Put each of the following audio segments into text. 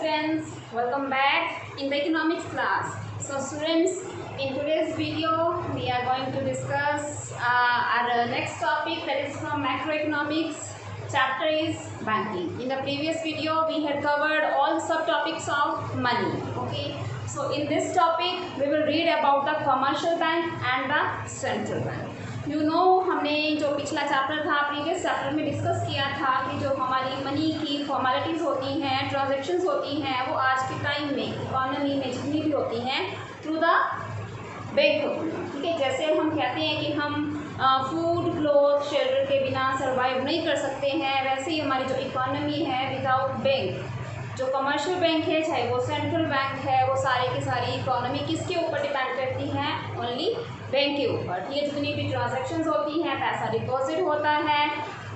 students, welcome back in the economics class. So students, in today's video we are going to discuss our next topic, that is from macroeconomics. Chapter is banking. In the previous video we had covered all subtopics of money. Okay, so in this topic we will read about the commercial bank and the central bank. You know हमने जो पिछला chapter था, previous chapter में discuss किया था कि जो हमारी मनी की फॉर्मेलिटीज़ होती हैं, ट्रांजैक्शंस होती हैं, वो आज के टाइम में इकॉनमी में जितनी भी होती हैं थ्रू द बैंक होती हैं. ठीक है, जैसे हम कहते हैं कि हम फूड, क्लोथ, शेल्टर के बिना सर्वाइव नहीं कर सकते हैं, वैसे ही हमारी जो इकॉनमी है विदाउट बैंक, जो कमर्शियल बैंक है, चाहे वो सेंट्रल बैंक है, वो सारी की सारी इकॉनमी किसके ऊपर डिपेंड करती है? ओनली बैंक के ऊपर. ठीक है, जितनी भी ट्रांजैक्शंस होती हैं, पैसा डिपॉजिट होता है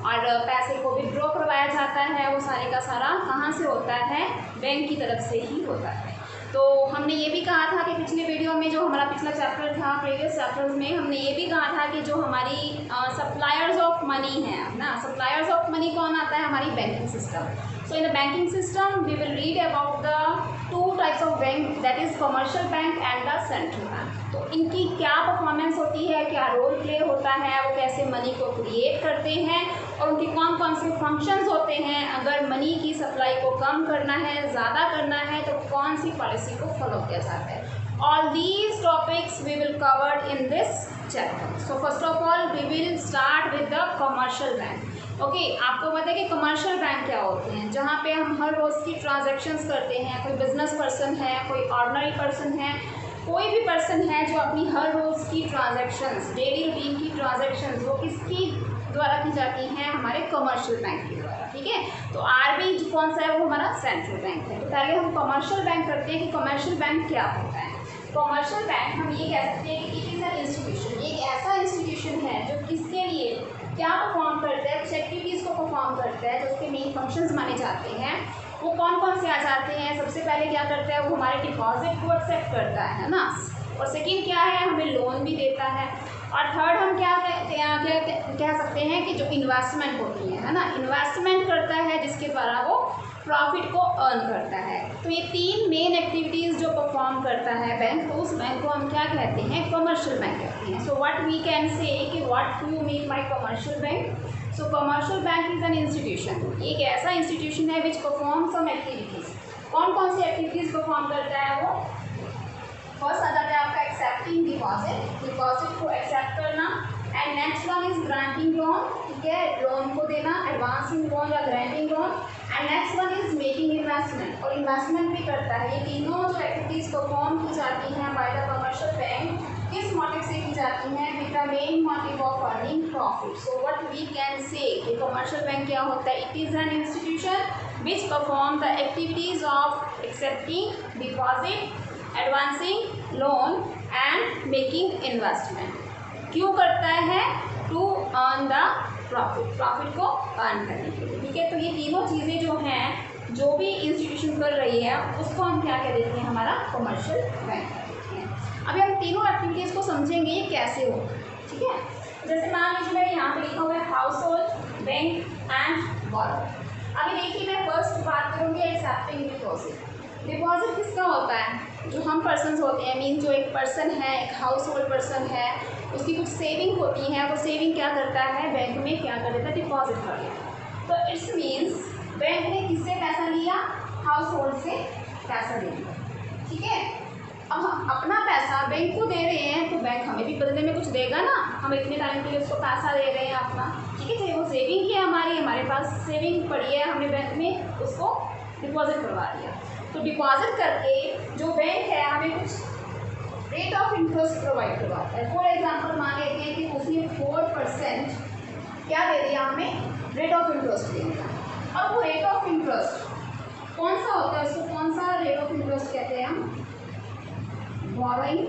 और पैसे को विड्रॉ करवाया जाता है, वो सारे का सारा कहाँ से होता है? बैंक की तरफ से ही होता है. तो हमने ये भी कहा था कि पिछले वीडियो में जो हमारा पिछला चैप्टर था, प्रीवियस चैप्टर्स में हमने ये भी कहा था कि जो हमारी सप्लायर्स ऑफ मनी है ना, सप्लायर्स ऑफ मनी कौन आता है? हमारी banking system. So in the banking system we will read about the two types of bank, that is commercial bank and the central bank. तो इनकी क्या परफॉर्मेंस होती है, क्या रोल प्ले होता है, वो कैसे मनी को क्रिएट करते हैं और उनके कौन कौन से फंक्शंस होते हैं. अगर मनी की सप्लाई को कम करना है, ज़्यादा करना है, तो कौन सी पॉलिसी को फॉलो किया जाता है. All these topics we will cover in this chapter. So first of all we will start with the commercial bank. Okay, आपको पता है कि कमर्शियल बैंक क्या होते हैं? जहाँ पे हम हर रोज़ की ट्रांजैक्शंस करते हैं. कोई बिजनेस पर्सन है, कोई ऑर्डिनरी पर्सन है, कोई भी पर्सन है जो अपनी हर रोज़ की ट्रांजैक्शंस, डेली रूटीन की ट्रांजैक्शंस, वो किसकी द्वारा की जाती हैं? हमारे कमर्शियल बैंक के द्वारा. ठीक है, तो आरबीआई कौन सा है? वो हमारा सेंट्रल बैंक है. तो पहले हम कमर्शियल बैंक करते हैं कि कमर्शियल बैंक क्या होता है. कमर्शियल बैंक हम ये कह सकते हैं कि इट इज़ एन इंस्टीट्यूशन, एक ऐसा इंस्टीट्यूशन है जो किसके लिए क्या परफॉर्म करता है, कुछ एक्टिविटीज़ को परफॉर्म करता है, जो उसके मेन फंक्शंस माने जाते हैं. वो कौन कौन से आ जाते हैं? सबसे पहले क्या करता है? वो हमारे डिपॉजिट को एक्सेप्ट करता है ना. और सेकंड क्या है? हमें लोन भी देता है. और थर्ड हम क्या कह सकते हैं कि जो इन्वेस्टमेंट होती है ना, इन्वेस्टमेंट करता है जिसके द्वारा वो प्रॉफिट को अर्न करता है. तो ये तीन मेन एक्टिविटीज़ जो परफॉर्म करता है बैंक, तो उस बैंक को हम क्या कहते हैं? कमर्शियल बैंक कहते हैं. सो व्हाट वी कैन से कि what do mean by commercial bank. So commercial bank is an institution, एक ऐसा इंस्टीट्यूशन है विच परफॉर्म सम एक्टिविटीज़. कौन कौन सी एक्टिविटीज़ परफॉर्म करता है वो? फर्स्ट आ जाता है आपका एक्सेप्टिंग डिपॉजिट, डिपॉजिट को एक्सेप्ट करना. And next one is granting loan. ठीक है, लोन को देना, एडवांसिंग लोन या granting loan. And next one is making investment, और इन्वेस्टमेंट भी करता है. ये तीनों जो एक्टिविटीज़ परफॉर्म की जाती हैं बाय द कमर्शियल बैंक, किस मोटिव से की जाती हैं? With the main motive of earning profit. So what we can say कि कमर्शियल बैंक क्या होता है? It is an institution which perform the activities of accepting deposit, advancing loan and making investment. क्यों करता है? To earn the profit, profit को earn करने के लिए. ठीक है, तो ये तीनों चीज़ें जो हैं, जो भी इंस्टीट्यूशन कर रही है, उसको हम क्या कह देते हैं? हमारा कमर्शियल बैंक कहते हैं. अभी हम तीनों एक्टिविटीज़ को समझेंगे ये कैसे होगा. ठीक है, जैसे मान लीजिए मैं यहाँ पे लिखा हुआ है हाउस होल्ड, बैंक एंड बोरो. अभी देखिए मैं फर्स्ट बात करूँगी एक्सेप्टिंग डिपॉजिट. डिपॉजिट किसका होता है? जो हम पर्सनस होते हैं, मीन जो एक पर्सन है, एक हाउस होल्ड पर्सन है, उसकी कुछ सेविंग होती है, वो सेविंग क्या करता है? बैंक में क्या कर देता है? डिपॉजिट कर देता है. तो इट्स मीन्स बैंक ने किससे पैसा लिया? हाउस होल्ड से पैसा ले लिया. ठीक है, अब हम अपना पैसा बैंक को दे रहे हैं, तो बैंक हमें भी बदले में कुछ देगा ना. हम इतने टाइम के लिए उसको पैसा दे रहे हैं अपना. ठीक है, चाहे वो सेविंग ही है हमारी, हमारे पास सेविंग पड़ी है, हमने बैंक में उसको डिपॉजिट करवा दिया. तो डिपॉजिट करके जो बैंक है हमें कुछ रेट ऑफ इंटरेस्ट प्रोवाइड करवाता है. फॉर एग्जांपल मान लेते हैं कि उसने 4% क्या दे दिया हमें? रेट ऑफ इंटरेस्ट दे दिया. अब वो रेट ऑफ इंटरेस्ट कौन सा होता है? उसको कौन सा रेट ऑफ इंटरेस्ट कहते हैं हम? Borrowing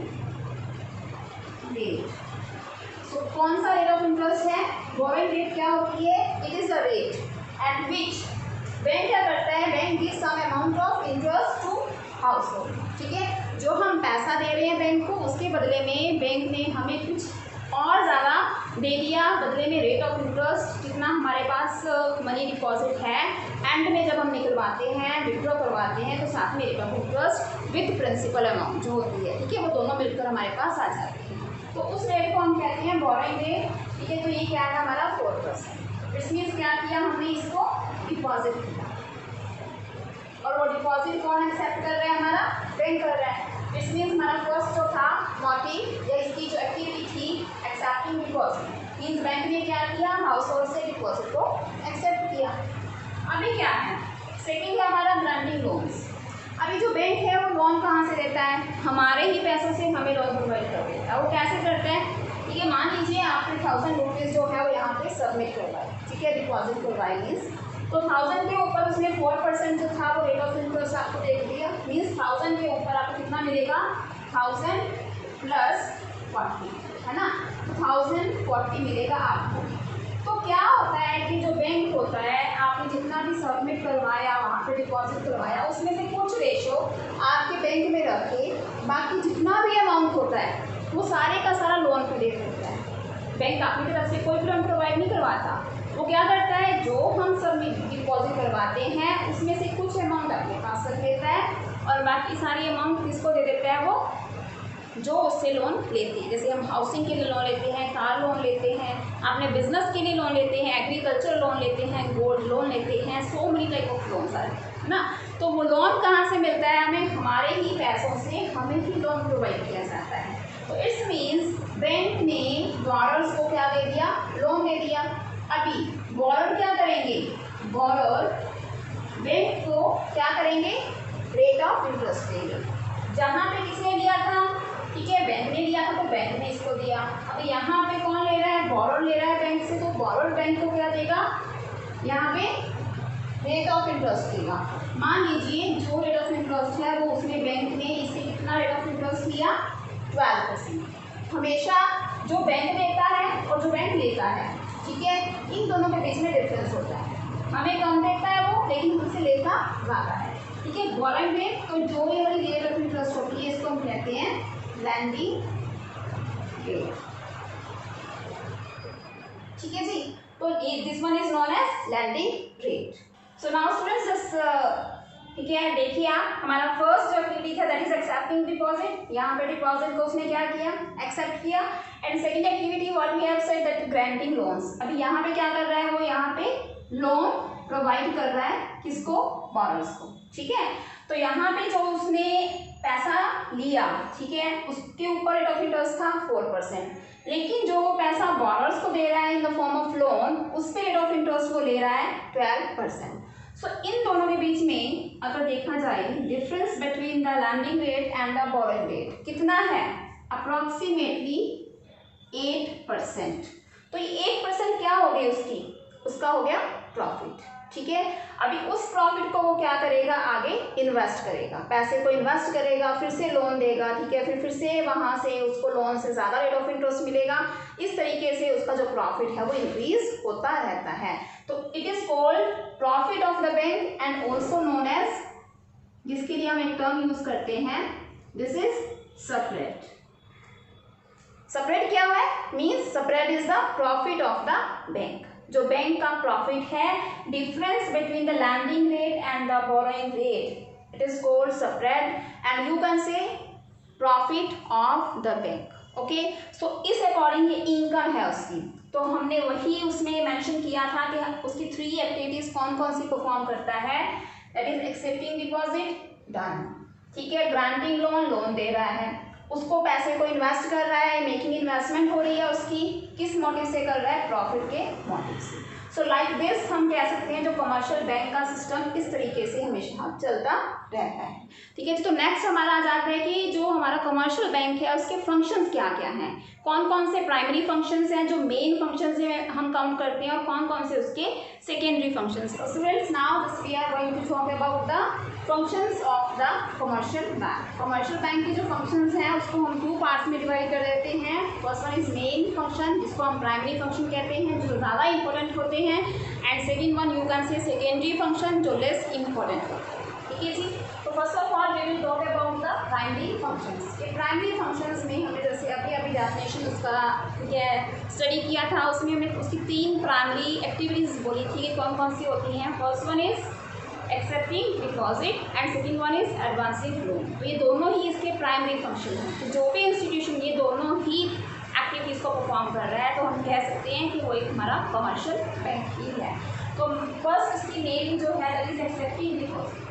rate. सो कौन सा रेट ऑफ इंटरेस्ट है? बोरोइंग रेट क्या होती है? It is the rate at which bank क्या करता है? Bank give some amount of interest to household. ठीक है, जो हम पैसा दे रहे हैं बैंक को, उसके बदले में बैंक ने हमें कुछ और ज़्यादा दे दिया, बदले में रेट ऑफ इंटरेस्ट जितना हमारे पास मनी डिपॉजिट है, एंड में जब हम निकलवाते हैं, विड्रॉ करवाते हैं, तो साथ में rate of interest with principal amount जो होती है, ठीक है, वो दोनों मिलकर हमारे पास आ जाते हैं। तो उस रेट को हम कहते हैं बोरोइंग रेट, ठीक है। तो ये क्या है हमारा 4%। इस मीन्स क्या किया हमने, इसको डिपॉजिट किया, और वो डिपॉजिट कौन एक्सेप्ट कर रहा है, हमारा बैंक कर रहा है। इस मीन्स हमारा फर्स्ट जो था मोटिव या इसकी जो एक्टिविटी थी एक्सेप्टिंग डिपॉजिट, मीन्स बैंक ने क्या किया, हाउस होल्ड से डिपॉजिट को एक्सेप्ट किया। अभी क्या है, सेकेंड है हमारा ग्रांटिंग लोन्स। अभी जो बैंक है वो लोन कहाँ से देता है, हमारे ही पैसों से हमें लोन प्रोवाइड कर देता है। वो कैसे करता है, ठीक है, मान लीजिए आपने 1000 रुपीज़ जो है वो यहाँ पे सबमिट करवाए, ठीक है, डिपॉजिट करवाए मीन्स, तो 1000 के ऊपर उसने 4% जो था वो रेट ऑफ इंटरेस्ट आपको दे दिया, मीन्स 1000 के ऊपर आपको कितना मिलेगा, 1000 प्लस 40, है ना, तो 1040 मिलेगा आपको। तो क्या होता है कि जो बैंक होता है, आपने जितना भी सबमिट करवाया, वहाँ पे डिपॉजिट करवाया, उसमें से कुछ रेशो आपके बैंक में रख के बाकी जितना भी अमाउंट होता है वो सारे का सारा लोन पे दे देता है। बैंक अपनी तरफ से कोई भी लोन प्रोवाइड नहीं करवाता, वो क्या करता है, जो हम सबमिट डिपॉजिट करवाते हैं उसमें से कुछ अमाउंट अपने पास रख लेता है और बाकी सारी अमाउंट किसको दे देता है, वो जो उससे लोन लेते हैं। जैसे हम हाउसिंग के लिए लोन लेते हैं, कार लोन लेते हैं, अपने बिजनेस के लिए लोन लेते हैं, एग्रीकल्चर लोन लेते हैं, गोल्ड लोन लेते हैं, so many type of loan सारे, है ना। तो वो लोन कहाँ से मिलता है हमें, हमारे ही पैसों से हमें ही लोन प्रोवाइड किया जाता है। तो इट्स मीन्स बैंक ने बॉरोअर्स को क्या दे दिया, लोन दे दिया। अभी बॉरोअर क्या करेंगे, बॉरोअर बैंक को क्या करेंगे, रेट ऑफ इंटरेस्ट देंगे। जहाँ पे किसने लिया था, ठीक है, बैंक ने लिया था तो बैंक ने इसको दिया। अब यहाँ पे कौन ले रहा है, बॉरोअर ले रहा है बैंक से, तो बॉरोअर बैंक को क्या देगा, यहाँ पे रेट ऑफ इंटरेस्ट देगा। मान लीजिए जो रेट ऑफ इंटरेस्ट है वो उसने बैंक ने इससे कितना रेट ऑफ इंटरेस्ट लिया, 12%। हमेशा जो बैंक देता है और जो बैंक लेता है, ठीक है, इन दोनों के बीच में डिफरेंस होता है। हमें कम देता है वो, लेकिन हमसे लेता ज़्यादा है, ठीक है। बोरोइंग रेट, तो जो ये वाली रेट ऑफ इंटरेस्ट होती है इसको हम कहते हैं लैंडिंग रेट, ठीक है जी। तो this one is known as lending rate. So now students just, ठीक है, देखिए आप, हमारा फर्स्ट जो एक्टिविटी था दैट इज एक्सेप्टिंग डिपॉजिट, यहाँ पे डिपॉजिट को उसने क्या किया, एक्सेप्ट किया। And second activity what we have said that granting loans. अभी यहाँ पे क्या कर रहा है वो, यहाँ पे लोन प्रोवाइड कर रहा है किसको, बॉरोअर्स को, ठीक है। तो यहाँ पे जो उसने पैसा लिया, ठीक है, उसके ऊपर रेट ऑफ इंटरेस्ट था 4%, लेकिन जो पैसा बॉरोअर्स को दे रहा है in the form of loan, उस पे रेट ऑफ इंटरेस्ट वो ले रहा है 12%। सो इन दोनों के बीच में अगर देखा जाए difference between the lending rate and the borrowing rate कितना है, अप्रॉक्सीमेटली 8%। तो ये 8% क्या हो गई उसकी, उसका हो गया प्रॉफिट, ठीक है। अभी उस प्रॉफिट को वो क्या करेगा, आगे इन्वेस्ट करेगा, पैसे को इन्वेस्ट करेगा, फिर से लोन देगा, ठीक है, फिर से वहाँ से उसको लोन से ज़्यादा रेट ऑफ इंटरेस्ट मिलेगा। इस तरीके से उसका जो प्रॉफिट है वो इंक्रीज होता रहता है। तो it is called profit of the bank and also known as, जिसके लिए हम एक टर्म यूज करते हैं, दिस इज स्प्रेड। स्प्रेड क्या है, means spread is the profit of the bank. जो बैंक का प्रॉफिट है, difference between the lending rate and the borrowing rate, it is called spread and you can say profit of the bank. Okay, so इस according ये income है उसकी। तो हमने वही उसमें मेंशन किया था कि उसकी 3 एक्टिविटीज कौन कौन सी परफॉर्म करता है, that is accepting deposit, done, ठीक है, ग्रांटिंग लोन, लोन दे रहा है, उसको पैसे को इन्वेस्ट कर रहा है, मेकिंग इन्वेस्टमेंट हो रही है उसकी, किस मोटिव से कर रहा है, प्रॉफिट के मोटिव से। सो लाइक दिस हम कह सकते हैं जो कमर्शियल बैंक का सिस्टम इस तरीके से हमेशा चलता रहता है, ठीक है। तो नेक्स्ट हमारा आ जाता है कि जो हमारा कमर्शियल बैंक है उसके फंक्शंस क्या क्या हैं, कौन कौन से प्राइमरी फंक्शंस हैं जो मेन फंक्शंस हैं हम काउंट करते हैं, और कौन कौन से उसके secondary functions. So students, now this we are going to talk about the functions of the commercial bank. Commercial bank की जो फंक्शंस हैं उसको हम 2 पार्ट्स में डिवाइड कर देते हैं। First one is main function, जिसको हम प्राइमरी फंक्शन कहते हैं, जो ज़्यादा इंपॉर्टेंट होते हैं, and second one you can say secondary function, जो लेस इंपॉर्टेंट होते हैं, ठीक है जी। तो first of all we will talk about the primary functions. ये प्राइमरी फंक्शंस में हमें जैसे अभी डेफिनेशन उसका, ठीक है, स्टडी किया था। उसमें हमने उसकी 3 प्राइमरी एक्टिविटीज़ बोली थी कि कौन कौन सी होती हैं। First one is accepting deposit and second one is advancing loan. तो ये दोनों ही इसके प्राइमरी फंक्शन हैं। तो जो भी इंस्टीट्यूशन ये दोनों ही एक्टिविटीज़ को परफॉर्म कर रहा है तो हम कह सकते हैं कि वो एक हमारा कमर्शियल बैंक ही है। तो फर्स्ट इसकी नेम जो है दैट इज एक्सेप्टिंग डिपॉजिट।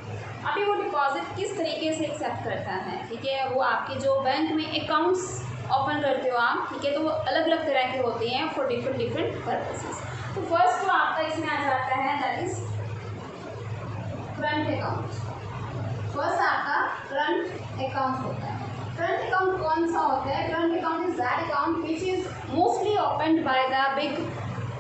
अभी वो डिपॉजिट किस तरीके से एक्सेप्ट करता है, ठीक है, वो आपके जो बैंक में अकाउंट्स ओपन करते हो आप, ठीक है, तो वो अलग अलग तरह के होते हैं फॉर डिफरेंट पर्पसेस। तो फर्स्ट जो आपका इसमें आ जाता है that is current account. First आपका करंट अकाउंट होता है। करंट अकाउंट कौन सा होता है? Current account is that account which is mostly opened by the big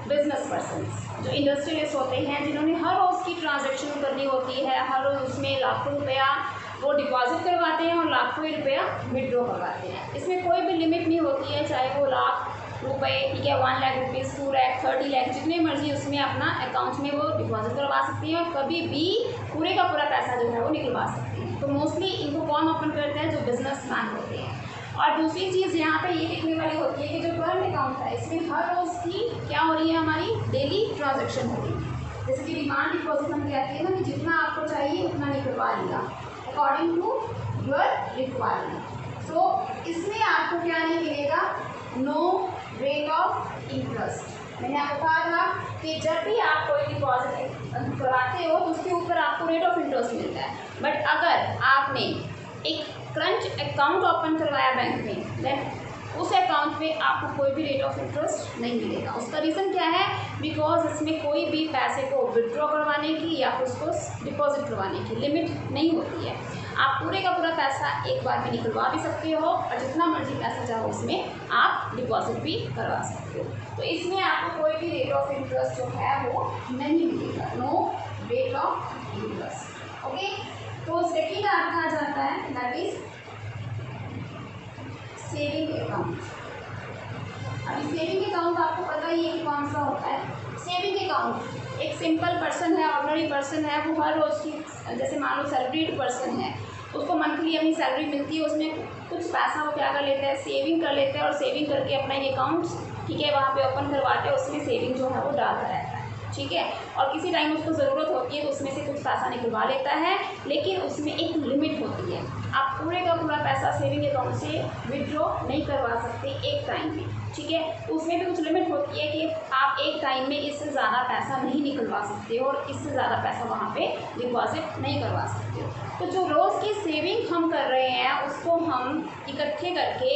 business persons, जो इंडस्ट्रियलिस्ट होते हैं, जिन्होंने हर रोज़ की ट्रांजैक्शन करनी होती है, हर रोज़ उसमें लाखों रुपया वो डिपॉजिट करवाते हैं और लाखों ही रुपया विड्रॉ करवाते हैं। इसमें कोई भी लिमिट नहीं होती है, चाहे वो लाख रुपए, ठीक है, 1 लाख रुपीज़, 2 लाख, 30 लाख, जितने मर्जी उसमें अपना अकाउंट में वो डिपॉजिट करवा सकती हैं और कभी भी पूरे का पूरा पैसा जो है वो निकलवा सकती हैं। तो मोस्टली इनको कौन ओपन करते हैं? जो बिजनेसमैन होते हैं। और दूसरी चीज़ यहाँ पे ये लिखने वाली होती है कि जो करंट अकाउंट है इसमें हर रोज़ की क्या हो रही है, हमारी डेली ट्रांजेक्शन हो रही है। जैसे कि डिमांड डिपॉजिट हम कहते हैं ना कि जितना आपको चाहिए उतना निकलवा लिया according to your requirement. So इसमें आपको क्या नहीं मिलेगा? No rate of interest. मैंने आपको कहा था कि जब भी आप कोई डिपॉजिट करवाते हो तो उसके ऊपर आपको रेट ऑफ इंटरेस्ट मिलता है। बट अगर आपने एक करंट अकाउंट ओपन करवाया बैंक में, देन उस अकाउंट में आपको कोई भी रेट ऑफ इंटरेस्ट नहीं मिलेगा। उसका रीज़न क्या है? बिकॉज इसमें कोई भी पैसे को विड्रॉ करवाने की या फिर उसको डिपॉजिट करवाने की लिमिट नहीं होती है। आप पूरे का पूरा पैसा एक बार में निकलवा भी सकते हो और जितना मर्जी पैसा चाहो उसमें आप डिपॉजिट भी करवा सकते हो। तो इसमें आपको कोई भी रेट ऑफ इंटरेस्ट जो है वो नहीं मिलेगा, no rate of interest. Okay, तो सेकेंड आपका आ जाता है दैट इज सेविंग अकाउंट। अभी सेविंग अकाउंट आपको पता ही है कि कौन सा होता है। सेविंग अकाउंट एक सिंपल पर्सन है, ऑर्डिनरी पर्सन है, वो हर रोज़ की, जैसे मान लो सैलरीड पर्सन है, उसको मंथली अपनी सैलरी मिलती है, उसमें कुछ पैसा वो क्या कर लेते हैं? सेविंग कर लेते हैं और सेविंग करके अपना ये अकाउंट, ठीक है, वहाँ पे ओपन करवाते हैं, उसमें सेविंग जो है वो डालता रहता है, ठीक है। और किसी टाइम उसको ज़रूरत होती है तो उसमें से कुछ पैसा निकलवा लेता है, लेकिन उसमें एक लिमिट होती है। आप पूरे का पूरा पैसा सेविंग अकाउंट से विड्रॉ नहीं करवा सकते एक टाइम में, ठीक है। उसमें भी कुछ लिमिट होती है कि आप एक टाइम में इससे ज़्यादा पैसा नहीं निकलवा सकते हो और इससे ज़्यादा पैसा वहाँ पे डिपॉजिट नहीं करवा सकते हो। तो जो रोज़ की सेविंग हम कर रहे हैं उसको हम इकट्ठे करके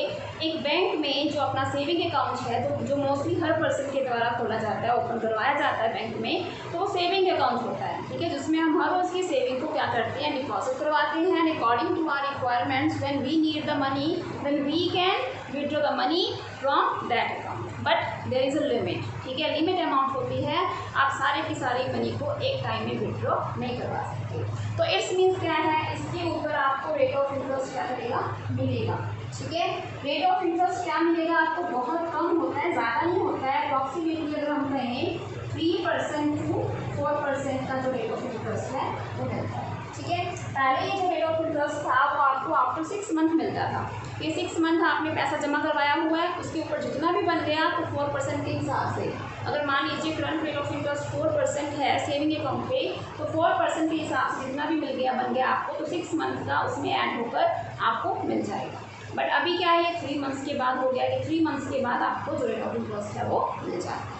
एक बैंक में जो अपना सेविंग अकाउंट है, तो जो मोस्टली हर पर्सन के द्वारा खोला जाता है, ओपन करवाया जाता है बैंक में, तो वो सेविंग अकाउंट होता है, ठीक है, जिसमें हम हर रोज़ की सेविंग को क्या करते हैं? डिपॉजिट करवाते हैं। And according to our requirements, when we need the money, then we can withdraw the money from that account, but there is a limit, ठीक है, लिमिट अमाउंट होती है। आप सारे की सारी मनी को एक टाइम में विड्रॉ नहीं करवा सकते। तो इट्स मीन्स क्या है? इसके ऊपर आपको रेट ऑफ इंटरेस्ट क्या करेगा? मिलेगा, ठीक है। रेट ऑफ इंटरेस्ट क्या मिलेगा आपको? बहुत कम होता है, ज़्यादा नहीं होता है। अप्रॉक्सीमेटली अगर हम कहें 3% to 4% का जो रेट ऑफ इंटरेस्ट है वो मिलता है, ठीक है। पहले ये जो रेट ऑफ इंटरेस्ट था वो आपको आफ्टर 6 मंथ मिलता था। ये 6 मंथ आपने पैसा जमा करवाया हुआ है, उसके ऊपर जितना भी बन गया तो 4% के हिसाब से, अगर मान लीजिए करंट रेट ऑफ इंटरेस्ट 4% है सेविंग अकाउंट पे, तो 4% के हिसाब से जितना भी मिल गया बन गया आपको, तो 6 मंथ का उसमें ऐड होकर आपको मिल जाएगा। बट अभी क्या है, 3 मंथ्स के बाद हो गया कि 3 मंथ्स के बाद आपको जो रेट ऑफ इंटरेस्ट है वो मिल जाएगा।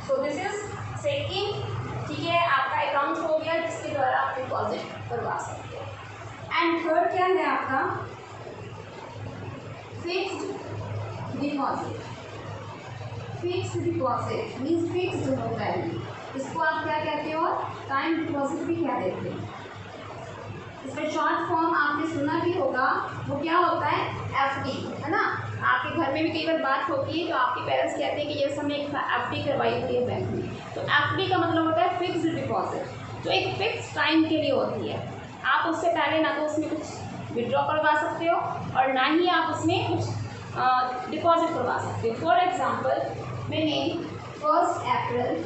सो दिस इज सेकेंड, ठीक है, आपका अकाउंट हो गया जिसके द्वारा आप डिपॉजिट करवा सकते हो। एंड थर्ड क्या है आपका? Fixed deposit. Fixed deposit means fixed होता है, इसको आप क्या कहते हो? टाइम डिपॉजिट भी क्या देते हैं। इसका शॉर्ट फॉर्म आपने सुना भी होगा, वो क्या होता है? एफडी, है ना। आपके घर में भी कई बार बात होती है तो आपके पेरेंट्स कहते हैं कि ये हमने एक एफडी करवाई हुई है बैंक में। तो एफडी का मतलब होता है फिक्स्ड डिपॉजिट, जो एक फिक्स टाइम के लिए होती है। आप उससे पहले ना तो उसमें कुछ विड्रॉ करवा सकते हो और ना ही आप उसमें कुछ डिपॉजिट करवा सकते हो। फॉर एग्जाम्पल, मैंने 1 अप्रैल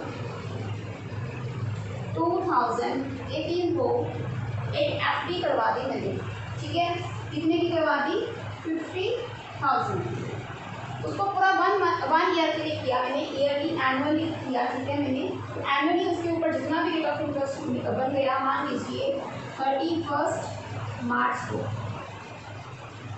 2018 को एक एफडी करवा दी मैंने, ठीक है। कितने की करवा दी? 50,000। उसको पूरा 1 ईयर के लिए किया मैंने, ईयरली एनुअली किया, ठीक है। मैंने एनुअली उसके ऊपर जितना भी रेट ऑफ इंटरेस्ट बन गया, मान लीजिए 31 मार्च को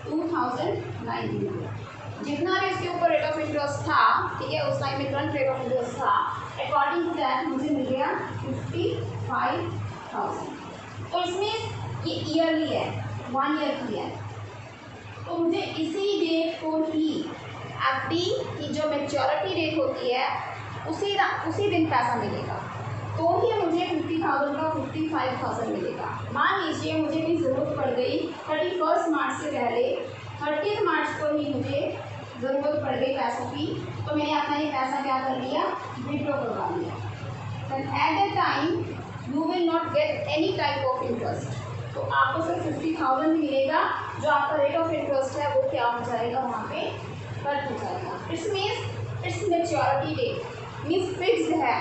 2019 को जितना भी उसके ऊपर रेट ऑफ इंटरेस्ट था, ठीक है, उस टाइम में करंट रेट ऑफ इंटरेस्ट था, अकॉर्डिंग टू दैट मुझे मिल गया 55,000। तो इसमें ये ईयरली है, 1 ईयर की है, तो मुझे इसी डेट को ही एफडी की जो मैच्योरिटी डेट होती है उसी दिन पैसा मिलेगा, तो ही मुझे 50,000 का 55,000 मिलेगा। मान लीजिए मुझे भी ज़रूरत पड़ गई 31 मार्च से पहले, 30 मार्च को ही मुझे ज़रूरत पड़ गई पैसों की, तो मैंने अपना ये पैसा क्या कर लिया, विड्रॉ करवा लिया। Then at that time you will not get any type of interest, तो आपको सिर्फ 50,000 मिलेगा, जो आपका रेट ऑफ इंटरेस्ट है वो क्या हो जाएगा, वहाँ पे कट हो जाएगा। It's means it's maturity that means fixed है,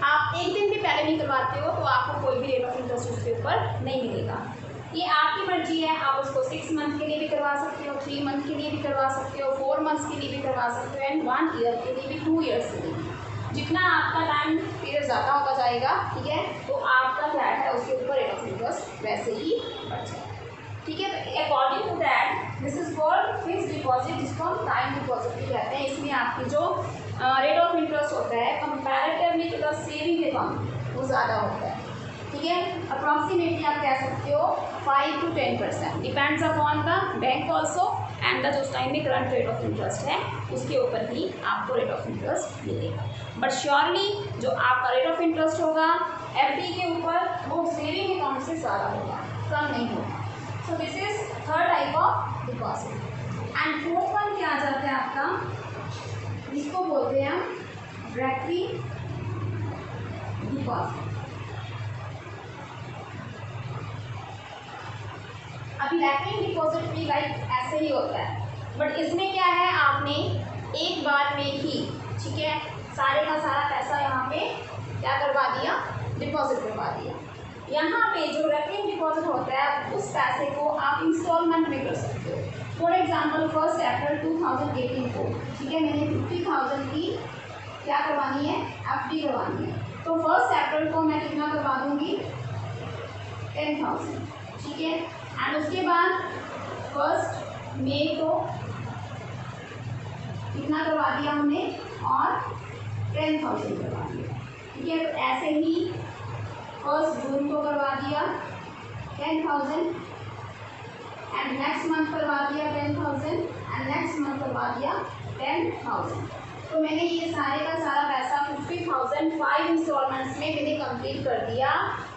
आप एक दिन भी पहले नहीं करवाते हो तो आपको कोई भी रेट ऑफ इंटरेस्ट उसके ऊपर नहीं मिलेगा। ये आपकी मर्जी है, आप उसको 6 मंथ के लिए भी करवा सकते हो, 3 मंथ के लिए भी करवा सकते हो, 4 मंथ्स के लिए भी करवा सकते हो, एंड 1 ईयर के लिए भी, 2 ईयर्स के लिए भी। जितना आपका टाइम पीरियड ज़्यादा होता जाएगा, ठीक है, तो आपका क्या है उसके ऊपर रेट ऑफ इंटरेस्ट वैसे ही बढ़ जाएगा, ठीक है। तो according to that this is called fixed deposit, जिसको हम टाइम डिपॉजिट भी कहते हैं। इसमें आपकी जो रेट ऑफ इंटरेस्ट होता है comparatively to the saving account वो ज़्यादा होता है, ठीक है। अप्रॉक्सीमेटली आप कह सकते हो 5 to 10%, depends upon the bank also and the जो उस टाइम में करंट रेट ऑफ इंटरेस्ट है उसके ऊपर ही आपको रेट ऑफ इंटरेस्ट मिलेगा। बट श्योरली जो आपका रेट ऑफ इंटरेस्ट होगा एफडी के ऊपर वो सेविंग अकाउंट से ज़्यादा होगा, कम नहीं होगा। सो this is third type of deposit. And fourth one क्या आ जाता है आपका, इसको बोलते हैं हम रेकरिंग डिपॉजिट। अभी रेकरिंग डिपॉजिट भी लाइक ऐसे ही होता है, बट इसमें क्या है, आपने एक बार में ही, ठीक है, सारे का सारा पैसा यहाँ पे क्या करवा दिया, डिपॉजिट करवा दिया। यहाँ पे जो रेकरिंग डिपॉजिट होता है उस पैसे को आप इंस्टॉलमेंट में कर सकते हो। फॉर एग्जाम्पल 1 अप्रैल 2018 को, ठीक है, मैंने 50,000 की क्या करवानी है, एफडी करवानी है, तो 1 अप्रैल को मैं कितना करवा दूँगी, 10,000, ठीक है। एंड उसके बाद 1 मई को कितना करवा दिया हमने, और 10,000 करवा दिया, ठीक है। तो ऐसे ही 1 जून को करवा दिया 10,000, एंड नेक्स्ट मंथ करवा दिया 10,000, एंड नेक्स्ट मंथ करवा दिया 10,000। तो मैंने ये सारे का सारा पैसा 50,000 5 इंस्टॉलमेंट्स में मैंने कंप्लीट कर दिया।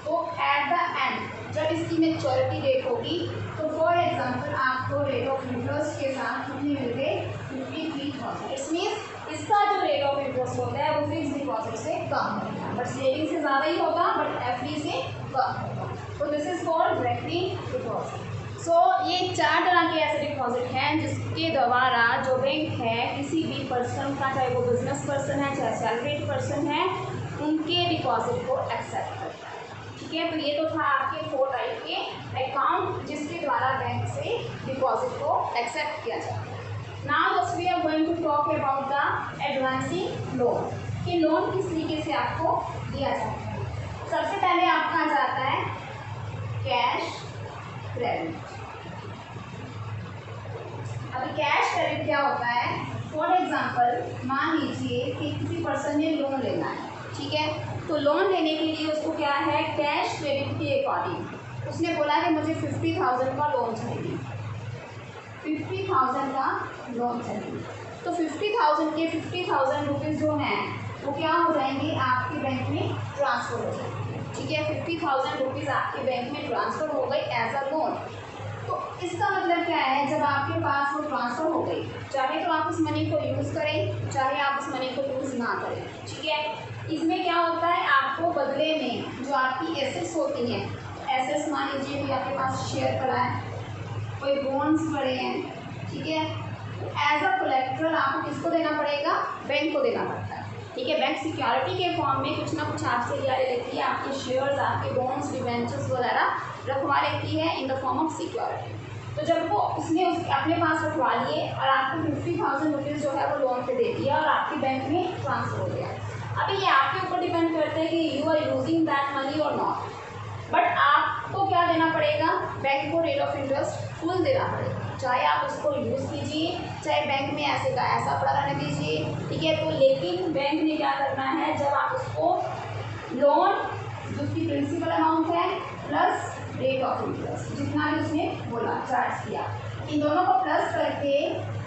तो एट द एंड जब इसकी मैच्योरिटी डेट होगी, तो फॉर एग्जांपल आपको रेट ऑफ इंटरेस्ट के साथ कितने मिल गए, 53,000। इट्स मीन्स इसका जो रेट ऑफ इंटरेस्ट होता है वो फिक्स डिपॉजिट से कम होता है, बट सेविंग से ज़्यादा ही होगा, बट एफडी से कम होगा। तो this is called recurring deposit. So ये 4 तरह के ऐसे डिपॉजिट हैं जिसके द्वारा जो बैंक है किसी भी पर्सन का, चाहे वो बिजनेस पर्सन है चाहे सैलरीड पर्सन है, उनके डिपॉजिट को एक्सेप्ट करता है, ठीक है। तो ये तो था आपके 4 टाइप के अकाउंट जिसके द्वारा बैंक से डिपॉजिट को एक्सेप्ट किया जाता है। Now just we are going to talk about the advancing loan, कि लोन किस तरीके से आपको दिया जाता है। सबसे पहले आपका आ जाता है कैश क्रेडिट। अभी कैश क्रेडिट क्या होता है, फॉर एग्जांपल मान लीजिए कि किसी पर्सन ने लोन लेना है, ठीक है, तो लोन लेने के लिए उसको क्या है, कैश क्रेडिट के अकॉर्डिंग उसने बोला कि मुझे 50,000 का लोन चाहिए, 50,000 का लोन चाहिए, तो 50,000 के 50,000 रुपीज़ जो हैं वो क्या हो जाएंगे, आपके बैंक में ट्रांसफ़र हो जाएंगे, ठीक है। 50,000 रुपीज़ आपके बैंक में ट्रांसफ़र हो गई एज अ लोन। तो इसका मतलब क्या है, जब आपके पास वो ट्रांसफ़र हो गई, चाहे तो आप उस मनी को यूज़ करें, चाहे आप उस मनी को यूज़ ना करें, ठीक है। इसमें क्या होता है, आपको बदले में जो आपकी एसेट्स होती हैं, एसेट्स मान लीजिए कि आपके पास शेयर पड़ा है, कोई बॉन्ड्स पड़े हैं, ठीक है, तो एज अ कोलेक्ट्रल आपको किसको देना पड़ेगा, बैंक को देना पड़ता है, ठीक है। बैंक सिक्योरिटी के फॉर्म में कुछ ना कुछ आपसे लिया लेती है, आपके शेयर्स, आपके बॉन्ड्स, डिबेंचर्स वगैरह रखवा लेती है in the form of security. तो जब वो उसने अपने पास रखवा लिए और आपको 50,000 रुपीज़ जो है वो लोन पे दे दिया और आपके बैंक में ट्रांसफ़र हो गया। अभी ये आपके ऊपर डिपेंड करता है कि you are using that money और नॉट, बट आपको क्या देना पड़ेगा, बैंक को रेट ऑफ इंटरेस्ट फुल देना पड़ेगा, चाहे आप उसको यूज़ कीजिए चाहे बैंक में ऐसे का ऐसा पड़ा रहने दीजिए, ठीक है। तो लेकिन बैंक ने क्या करना है, जब आप उसको लोन जिसकी प्रिंसिपल अमाउंट है प्लस रेट ऑफ इंटरेस्ट जितना भी उसने बोला चार्ज किया, इन दोनों को प्लस करके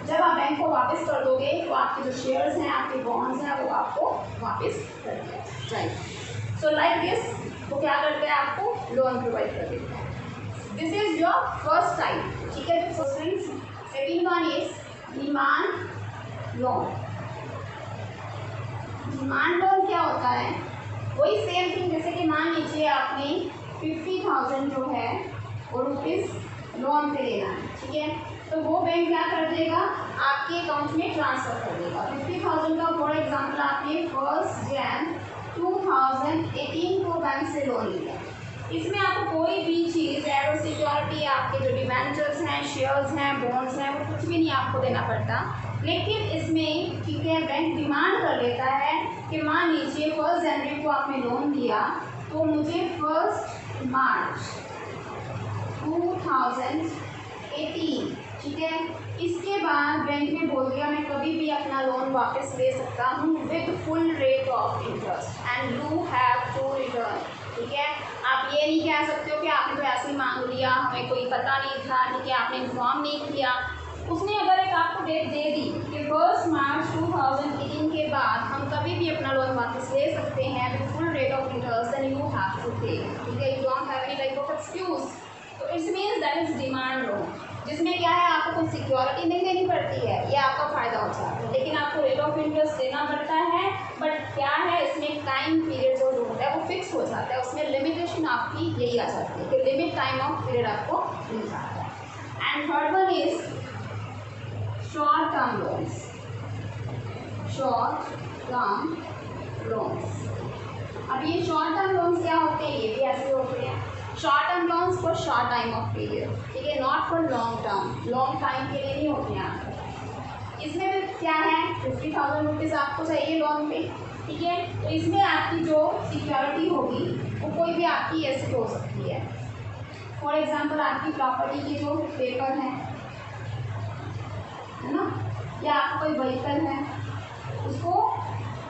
जब आप बैंक को वापस कर दोगे तो आपके जो शेयर्स हैं, आपके बॉन्ड्स हैं, वो आपको वापस कर दिया जाएगा। सो लाइक दिस वो क्या करते हैं, आपको लोन प्रोवाइड कर देते हैं। This is your first type, ठीक है। So friends, second one is demand loan. Demand loan क्या होता है, वही सेम थिंग, जैसे कि मान लीजिए आपने 50,000 जो है वो रुपीज़ लोन पे लेना है, ठीक है। तो वो बैंक क्या कर देगा, आपके अकाउंट में ट्रांसफ़र कर देगा। 50,000 का फॉर एग्जांपल आपने 1 जनवरी 2018 को बैंक से लोन लिया। इसमें आपको कोई भी चीज़ एरो सिक्योरिटी, आपके जो डिबेंचर्स हैं, शेयर्स हैं, बॉन्ड्स हैं, वो कुछ भी नहीं आपको देना पड़ता। लेकिन इसमें ठीक है, बैंक डिमांड कर लेता है कि मान लीजिए 1 जनवरी को आपने लोन दिया तो मुझे 1 मार्च 2018, ठीक है, इसके बाद बैंक ने बोल दिया मैं कभी भी अपना लोन वापस ले सकता हूँ with full rate of interest and you have to return, ठीक है। आप ये नहीं कह सकते हो कि आपने तो ऐसे ही मांग लिया, हमें कोई पता नहीं था, ठीक है, आपने इन्फॉर्म नहीं किया। उसने अगर एक आपको डेट दे दी कि 1 मार्च 2018 के बाद हम कभी भी अपना लोन वापस ले सकते हैं with full rate of interest, then you have to pay, ठीक है, you don't have any type of excuse. तो it's means that is demand loan, जिसमें क्या है, आपको कोई सिक्योरिटी नहीं देनी पड़ती है, ये आपका फ़ायदा होता है, लेकिन आपको रेट ऑफ इंटरेस्ट देना पड़ता है। बट क्या है, इसमें टाइम पीरियड जो होता है वो फिक्स हो जाता है, उसमें लिमिटेशन आपकी यही आ जाती है कि लिमिट टाइम ऑफ पीरियड आपको मिल जाता है। And third one is short term loans. Short term loans, अब ये शॉर्ट टर्म लोन्स क्या होते हैं, ये भी ऐसे होते हैं। Short term loans for short time of period, ठीक है, not for long term, long time के लिए नहीं होते हैं। इसमें भी क्या है, 50,000 रुपीज़ आपको चाहिए लोन पे, ठीक है। तो इसमें आपकी जो सिक्योरिटी होगी वो कोई भी आपकी एसेट हो सकती है। फॉर एग्जांपल आपकी प्रॉपर्टी के जो पेपर हैं, है ना, या आपका कोई व्हीकल है, उसको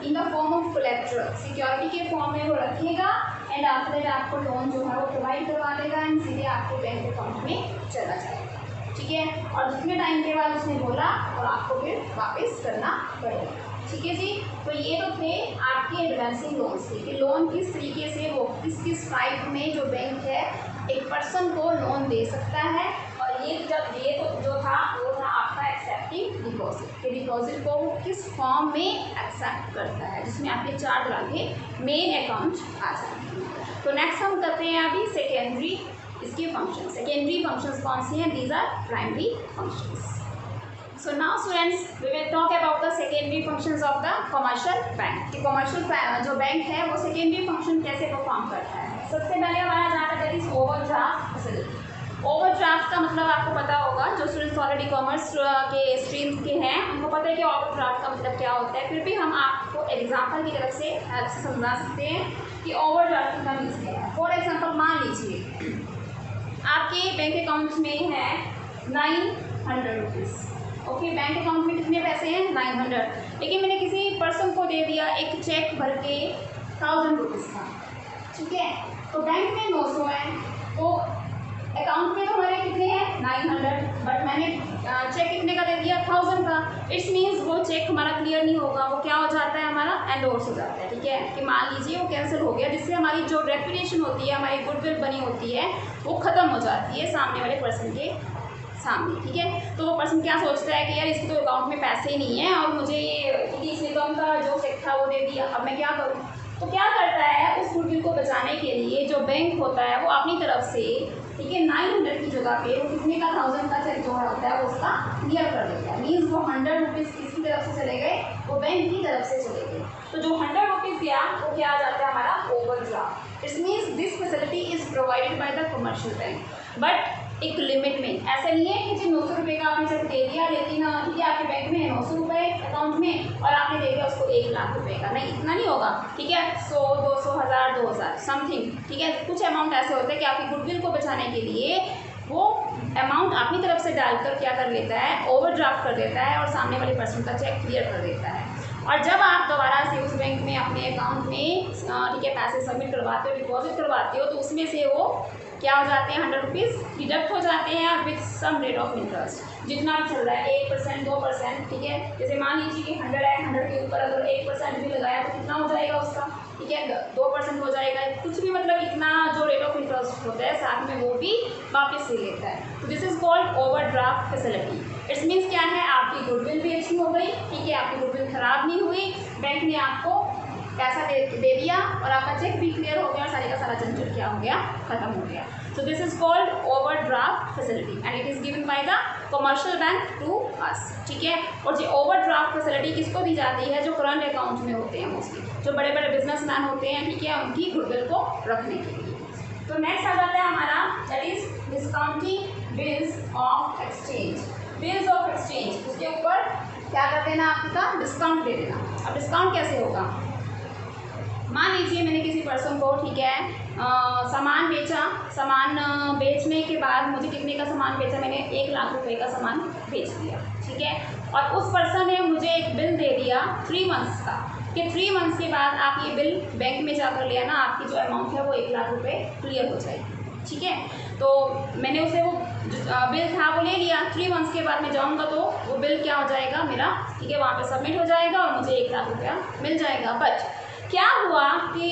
in the form of collateral security के फॉर्म में वो रखिएगा एंड आफ्टर दैट आपको लोन जो है वो प्रोवाइड करवा देगा एंड सीधे आपके बैंक अकाउंट में चला जाएगा, ठीक है। और जितने टाइम के बाद उसने बोला और आपको फिर वापस करना पड़ेगा, ठीक है जी। तो ये तो थे आपके एडवांसिंग लोन्स के, कि लोन किस तरीके से वो किस टाइप में जो बैंक है एक पर्सन को लोन दे सकता है। और ये जब ये तो जो था वो था आपका एक्सेप्टिंग डिपॉजिट, कि डिपॉजिट को वो किस फॉर्म में एक्सेप्ट करता है, जिसमें आपके 4 तरह के मेन अकाउंट आ जाते हैं। तो नेक्स्ट हम करते हैं अभी सेकेंडरी इसके फंक्शन। सेकेंडरी फंक्शंस कौन सी हैं, these are primary functions. So now students, we will talk about the secondary functions of the commercial bank. कि commercial जो बैंक है वो secondary function कैसे परफॉर्म करता है। सबसे पहले हमारा जहाँ तक है ओवरड्राफ्ट फैसिलिटी। ओवरड्राफ्ट का मतलब आपको पता होगा, जो स्टूडेंट्स ऑलरेडी कॉमर्स के स्ट्रीम्स के हैं उनको पता है कि ओवरड्राफ्ट का मतलब क्या होता है। फिर भी हम आपको एग्जाम्पल की तरफ से हेल्प से समझा सकते हैं कि ओवरड्राफ्ट का मीन्स क्या है। फॉर एग्जाम्पल मान लीजिए आपके बैंक अकाउंट में है 900 रुपीज़, ओके, बैंक अकाउंट में कितने पैसे हैं 900, लेकिन मैंने किसी पर्सन को दे दिया एक चेक भर के 1000 रुपीज़ का, ठीक है। तो बैंक में 900 है, तो अकाउंट में तो हमारे कितने हैं 900, बट मैंने चेक कितने का दे दिया 1000 का। इट्स मीन्स वो चेक हमारा क्लियर नहीं होगा, वो क्या हो जाता है हमारा एंडोर्स हो जाता है, ठीक है, कि मान लीजिए वो कैंसिल हो गया, जिससे हमारी जो रेपुटेशन होती है, हमारी गुडविल बनी होती है, वो ख़त्म हो जाती है सामने वाले पर्सन के सामने, ठीक है। तो वो पर्सन क्या सोचता है कि यार इसके तो अकाउंट में पैसे ही नहीं है और मुझे ये 30 निगम का जो चेक था वो दे दिया, अब मैं क्या करूँ। तो क्या करता है, उस गुडविल को बचाने के लिए जो बैंक होता है वो अपनी तरफ से, ठीक है, 900 की जगह पे वो कितने का 1000 का चेक जो होता है वो उसका क्लियर कर देता है। मीन्स वो 100 रुपीज़ किसकी तरफ से चले गए, वो बैंक की तरफ से चले गए। तो जो 100 रुपीज़ गया वो क्या आ जाता है हमारा overdraft. It's means this facility is provided by the commercial bank. But एक लिमिट में। ऐसा नहीं है कि जी 900 रुपये का आपने चेक दे दिया, लेकिन ठीक है आपके बैंक में है 900 रुपये अकाउंट में और आपने दे दिया उसको 1 लाख रुपये का, नहीं इतना नहीं होगा, ठीक है। 100, 200, 1000, 2000 समथिंग, ठीक है। कुछ अमाउंट ऐसे होते हैं कि आपकी गुडविल को बचाने के लिए वो अमाउंट अपनी तरफ से डालकर क्या कर लेता है, ओवरड्राफ्ट कर देता है और सामने वाले पर्सन का चेक क्लियर कर देता है। और जब आप दोबारा से उस बैंक में अपने अकाउंट में ठीक है पैसे सबमिट करवाते हो, डिपॉजिट करवाते हो, तो उसमें से वो क्या हो जाते हैं, 100 रुपीज़ डिडक्ट हो जाते हैं with some rate of interest, जितना भी चल रहा है 1%, 2%, ठीक है। जैसे मान लीजिए कि 100 है, 100 के ऊपर अगर 1% भी लगाया तो कितना हो जाएगा उसका, ठीक है 2% हो जाएगा, कुछ भी मतलब इतना जो रेट ऑफ इंटरेस्ट होता है साथ में वो भी वापस ले लेता है। तो this is called overdraft facility. It's means क्या है, आपकी गुडविल भी अच्छी हो गई, ठीक है, आपकी गुडविल खराब नहीं हुई, बैंक ने आपको पैसा दे दिया और आपका चेक भी क्लियर हो गया और सारे का सारा झंझट क्या हो गया, खत्म हो गया। So this is called overdraft facility and it is given by the commercial bank to us, ठीक है। और जो ओवरड्राफ्ट फैसिलिटी किसको दी जाती है, जो करंट अकाउंट में होते हैं मोस्टली, जो बड़े बड़े बिजनेसमैन होते हैं, ठीक है, उनकी गुडविल को रखने के लिए। तो नेक्स्ट आ जाता है हमारा, that is discounting bills of exchange. Bills of exchange, उसके ऊपर क्या कर देना, आपका डिस्काउंट दे देना। अब डिस्काउंट कैसे होगा, मान लीजिए मैंने किसी पर्सन को, ठीक है, सामान बेचा, सामान बेचने के बाद मुझे कितने का सामान बेचा, मैंने 1 लाख रुपए का सामान बेच दिया, ठीक है। और उस पर्सन ने मुझे एक बिल दे दिया 3 मंथ्स का, कि 3 मंथ्स के बाद आप ये बिल बैंक में जाकर ले आना, आपकी जो अमाउंट है वो 1 लाख रुपए क्लियर हो जाएगी, ठीक है। तो मैंने उसे वो बिल था वो ले लिया, 3 मंथ्स के बाद मैं जाऊँगा तो वो बिल क्या हो जाएगा मेरा, ठीक है, वहाँ पे सबमिट हो जाएगा और मुझे 1 लाख रुपया मिल जाएगा। बट क्या हुआ कि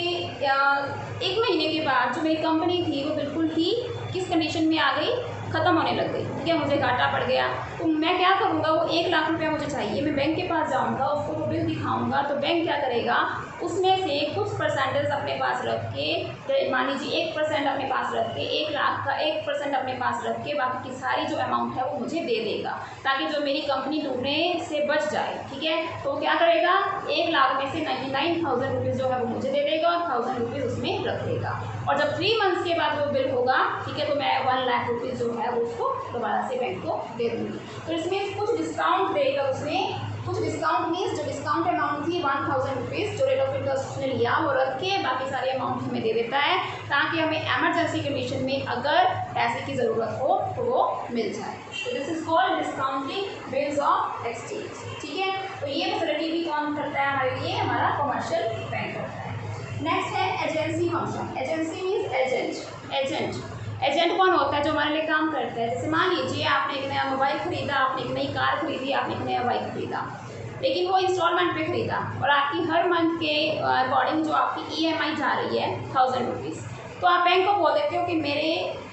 1 महीने के बाद जो मेरी कंपनी थी वो बिल्कुल ही किस कंडीशन में आ गई, ख़त्म होने लग गई, ठीक है, मुझे घाटा पड़ गया। तो मैं क्या करूँगा, वो 1 लाख रुपया मुझे चाहिए, मैं बैंक के पास जाऊँगा, उसको वो बिल दिखाऊँगा, तो बैंक क्या करेगा, उसमें से कुछ परसेंटेज अपने पास रख के, मान लीजिए 1% अपने पास रख के, 1 लाख का 1% अपने पास रख के बाकी की सारी जो अमाउंट है वो मुझे दे देगा, ताकि जो मेरी कंपनी डूबने से बच जाए, ठीक है। तो क्या करेगा, 1 लाख में से 99,000 रुपीज़ जो है वो मुझे दे देगा और 1000 रुपीज़ उसमें रख देगा। और जब 3 मंथ्स के बाद वो बिल होगा, ठीक है, तो मैं 1 लाख रुपीज़ जो है वो उसको दोबारा से बैंक को दे दूँगी। तो इसमें कुछ डिस्काउंट देगा उसमें, कुछ डिस्काउंट मीन्स जो डिस्काउंट अमाउंट थी 1000 रुपीज़ जो रेट ऑफ इंटरेस्ट उसने लिया वो रख के बाकी सारे अमाउंट हमें दे देता है, ताकि हमें एमरजेंसी कंडीशन में अगर पैसे की ज़रूरत हो तो वो मिल जाए। तो this is called discounting bills of exchange, ठीक है। तो ये फैसिलिटी भी कौन करता है हमारे लिए, हमारा कमर्शियल बैंक करता है। नेक्स्ट है agency function. Agency means agent. Agent कौन होता है, जो हमारे लिए काम करता है। जैसे मान लीजिए आपने एक नया मोबाइल खरीदा, आपने एक नई कार खरीदी, आपने एक नया बाइक खरीदा, लेकिन वो इंस्टॉलमेंट पे खरीदा और आपकी हर मंथ के अकॉर्डिंग जो आपकी EMI जा रही है 1000 रुपीज़, तो आप बैंक को बोल देते हो कि मेरे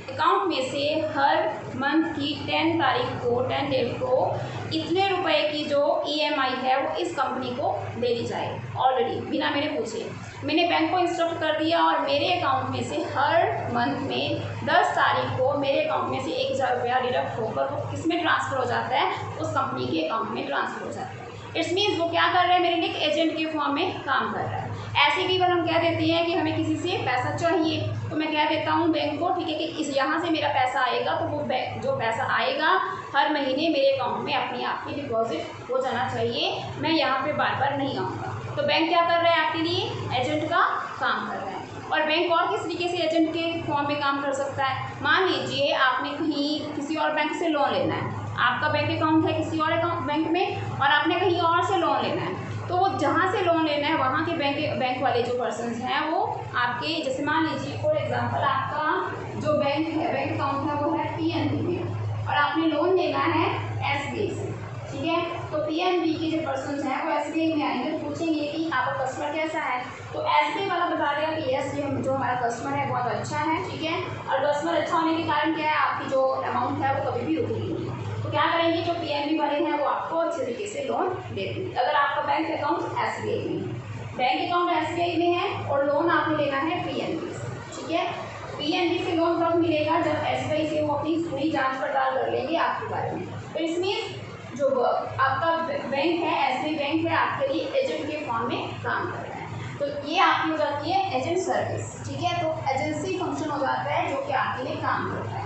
अकाउंट में से हर मंथ की 10 तारीख को, 10 डेट को इतने रुपए की जो EMI है वो इस कंपनी को दे दी जाए, ऑलरेडी बिना मेरे पूछे। मैंने बैंक को इंस्ट्रक्ट कर दिया और मेरे अकाउंट में से हर मंथ में 10 तारीख को मेरे अकाउंट में से 1000 रुपया डिडक्ट होकर वो किस में ट्रांसफ़र हो जाता है, उस कंपनी के अकाउंट में ट्रांसफ़र हो जाता है। इट्स मीन्स वो क्या कर रहा है, मेरे लिए एक एजेंट के फॉर्म में काम कर रहा है। ऐसे कई बार हम कह देते हैं कि हमें किसी से पैसा चाहिए, तो मैं कह देता हूँ बैंक को, ठीक है, कि इस यहाँ से मेरा पैसा आएगा, तो वो जो पैसा आएगा हर महीने मेरे अकाउंट में अपने आप ही डिपॉजिट हो जाना चाहिए, मैं यहाँ पे बार बार नहीं आऊँगा। तो बैंक क्या कर रहा है, आपके लिए एजेंट का काम कर रहा है। और बैंक और किस तरीके से एजेंट के फॉर्म में काम कर सकता है, मान लीजिए आपने कहीं किसी और बैंक से लोन लेना है, आपका बैंक अकाउंट है किसी और अकाउंट बैंक में और आपने कहीं और से लोन लेना है, तो वो जहाँ से लोन लेना है वहाँ के बैंक वाले जो पर्सन्स हैं वो आपके, जैसे मान लीजिए फॉर एग्जांपल आपका जो बैंक है, बैंक अकाउंट है वो है PNB में और आपने लोन लेना है SBI से, ठीक है। तो PNB के जो पर्सन्स हैं वो SBI में आएंगे, पूछेंगे कि आपका कस्टमर कैसा है, तो SBI वाला बता देगा कि यस ये जो हमारा कस्टमर है बहुत अच्छा है, ठीक है। और कस्टमर अच्छा होने के कारण क्या है, आपकी जो अमाउंट है वो कभी भी रुकेगी नहीं। तो क्या करेंगे, जो PNB वाले हैं वो आपको अच्छे तरीके से लोन दे देंगे। अगर आपका बैंक अकाउंट SBI में है, बैंक अकाउंट SBI में है और लोन आपने लेना है PNB से, ठीक है। PNB से लोन कब मिलेगा, जब SBI से वो अपनी पूरी जांच पड़ताल कर लेंगे आपके बारे में। तो इसमें जो आपका बैंक है, SBI बैंक है, आपके लिए एजेंट के फॉर्म में काम कर रहा है। तो ये आपकी हो जाती है एजेंट सर्विस, ठीक है। तो एजेंसी फंक्शन हो जाता है जो कि आपके लिए काम करता है।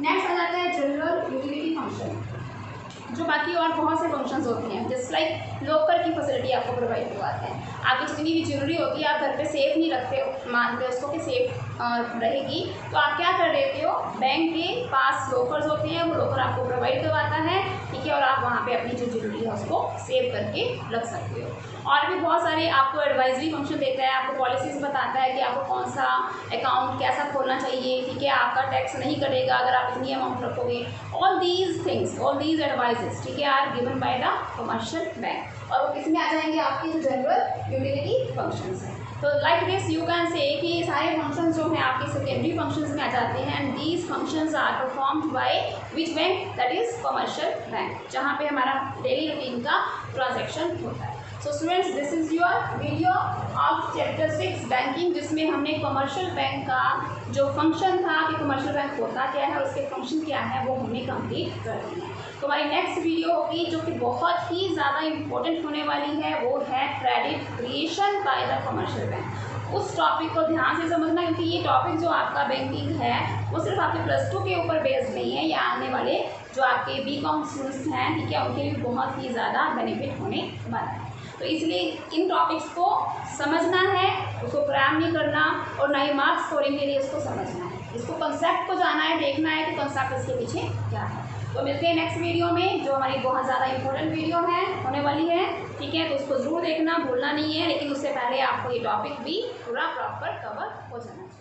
नेक्स्ट आ जाता है जनरल यूटिलिटी फंक्शन, जो बाकी और बहुत से फंक्शंस होते हैं, जस्ट लाइक लॉकर की फैसिलिटी आपको प्रोवाइड करवाते हैं। आपकी जितनी भी ज्वेलरी होती है आप घर पे सेफ नहीं रखते हो, मानते हो उसको कि सेफ रहेगी, तो आप क्या कर देते हो, बैंक के पास लॉकर्स होते हैं, वो लॉकर आपको प्रोवाइड करवाता है, ठीक है, और आप वहाँ पे अपनी जो ज्वेलरी है उसको सेव करके रख सकते हो। और भी बहुत सारे आपको एडवाइजरी फंक्शन देता है, आपको पॉलिसीज़ बताता है कि आपको कौन सा अकाउंट कैसा खोलना चाहिए, ठीक है, आपका टैक्स नहीं कटेगा अगर आप इतनी अमाउंट रखोगे। All these things, all these advices, ठीक है, are given by the commercial bank, और वो किसमें आ जाएंगे, आपके जो जनरल यूटिलिटी फंक्शंस हैं। तो like this you can say कि ये सारे फंक्शंस जो हैं आपके सेकेंडरी फंक्शंस में आ जाते हैं, and these functions are performed by which bank, that is commercial bank, जहाँ पे हमारा डेली रूटीन का ट्रांजैक्शन होता है। So students, this is your video of chapter 6 banking, जिसमें हमने कमर्शियल बैंक का जो फंक्शन था कि कमर्शियल बैंक होता क्या है, उसके फंक्शन क्या है, वो हमने कंप्लीट कर दिए हैं। तो हमारी नेक्स्ट वीडियो होगी जो कि बहुत ही ज़्यादा इम्पोर्टेंट होने वाली है, वो है credit creation bye the commercial bank. उस टॉपिक को ध्यान से समझना, क्योंकि ये टॉपिक जो आपका बैंकिंग है वो सिर्फ आपके +2 के ऊपर बेस्ड नहीं है, या आने वाले जो आपके BCom स्टूडेंट्स हैं, ठीक है, उनके लिए बहुत ही ज़्यादा बेनिफिट होने वाला है। तो इसलिए इन टॉपिक्स को समझना है, उसको क्रैम नहीं करना, और ना ही मार्क्स स्कोरिंग के लिए इसको समझना है, इसको कंसेप्ट को जाना है, देखना है कि कंसेप्ट इसके पीछे क्या है। तो मिलते हैं नेक्स्ट वीडियो में, जो हमारी बहुत ज़्यादा इंपॉर्टेंट वीडियो है होने वाली है, ठीक है, तो उसको ज़रूर देखना, भूलना नहीं है, लेकिन उससे पहले आपको ये टॉपिक भी पूरा प्रॉपर कवर हो जाना चाहिए।